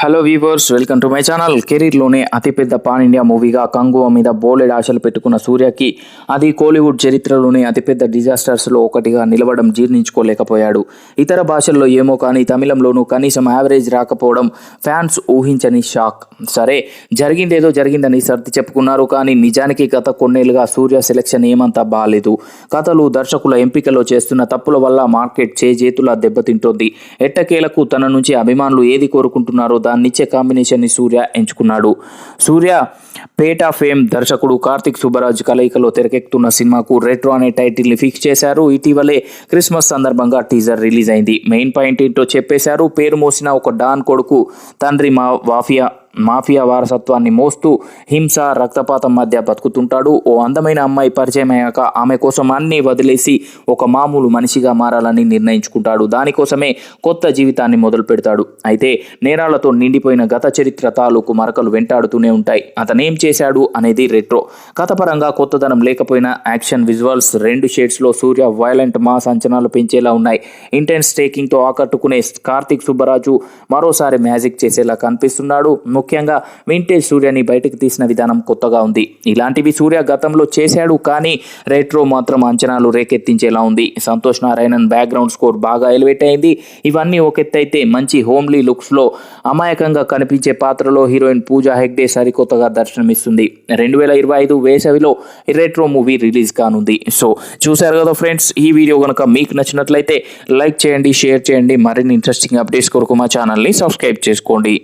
Hello viewers, welcome to my channel. కెరీర్లోనే అతిపెద్ద pan India మూవీగా Kanguva మీద బోలెడ్ ఆశలు పెట్టుకున్న సూర్యకి అది కోలీవుడ్ చరిత్రలోనే అతిపెద్ద డిజాస్టర్స్లో ఒకటిగా నిలవడం జీర్ణించుకోలేకపోయాడు. ఇతర భాషల్లో ఏమో కానీ తమిళంలోనూ కనీసం యావరేజ్ రాకపోవడం ఫ్యాన్స్ ఊహించని షాక్. సరే, జరిగిందేదో జరిగిందని సర్ది చెప్పుకున్నారు. కానీ నిజానికి గత కొన్నేళ్లుగా సూర్య సెలెక్షన్ ఏమంతా బాలేదు. కథలు, దర్శకుల ఎంపికలో చేస్తున్న తప్పుల వల్ల మార్కెట్ చేతులా దెబ్బతింటోంది. ఎట్టకేలకు తన నుంచి అభిమానులు ఏది కోరుకుంటున్నారో దాన్నిచ్చే కాంబినేషన్ ని సూర్య ఎంచుకున్నాడు. సూర్య పేట ఫేమ్ దర్శకుడు కార్తిక్ సుబ్బరాజ్ కలయికలో తెరకెక్కుతున్న సినిమాకు రెట్రో అనే టైటిల్ ని ఫిక్స్ చేశారు. ఇటీవలే క్రిస్మస్ సందర్భంగా టీజర్ రిలీజ్ అయింది. మెయిన్ పాయింట్ ఏంటో చెప్పేశారు. పేరు మోసిన ఒక డాన్ కొడుకు తండ్రి మాఫియా వారసత్వాన్ని మోస్తూ హింస, రక్తపాతం మధ్య బతుకుతుంటాడు. ఓ అందమైన అమ్మాయి పరిచయం అయ్యాక ఆమె కోసం అన్నీ వదిలేసి ఒక మామూలు మనిషిగా మారాలని నిర్ణయించుకుంటాడు. దానికోసమే కొత్త జీవితాన్ని మొదలు పెడతాడు. అయితే నేరాలతో నిండిపోయిన గత చరిత్ర తాలూకు మరకలు వెంటాడుతూనే ఉంటాయి. అతనేం చేశాడు అనేది రెట్రో. కథపరంగా కొత్తదనం లేకపోయినా యాక్షన్, విజువల్స్ 2 షేడ్స్లో సూర్య వైలెంట్ మాస్ అంచనాలు పెంచేలా ఉన్నాయి. ఇంటెన్స్ టేకింగ్తో ఆకట్టుకునే కార్తిక్ సుబ్బరాజు మరోసారి మ్యాజిక్ చేసేలా కనిపిస్తున్నాడు. ముఖ్యంగా వింటేజ్ సూర్యని బయటకు తీసిన విధానం కొత్తగా ఉంది. ఇలాంటివి సూర్య గతంలో చేశాడు, కానీ రెట్రో మాత్రం అంచనాలు రేకెత్తించేలా ఉంది. సంతోష్ నారాయణన్ బ్యాక్గ్రౌండ్ స్కోర్ బాగా ఎలివేట్ అయింది. ఇవన్నీ ఒక ఎత్తైతే మంచి హోమ్లీ లుక్స్లో అమాయకంగా కనిపించే పాత్రలో హీరోయిన్ పూజా హెగ్డే సరికొత్తగా దర్శనమిస్తుంది. 2025 వేసవిలో రెట్రో మూవీ రిలీజ్ కానుంది. సో చూశారు కదా ఫ్రెండ్స్, ఈ వీడియో కనుక మీకు నచ్చినట్లయితే లైక్ చేయండి, షేర్ చేయండి. మరిన్ని ఇంట్రెస్టింగ్ అప్డేట్స్ కొరకు మా ఛానల్ని సబ్స్క్రైబ్ చేసుకోండి.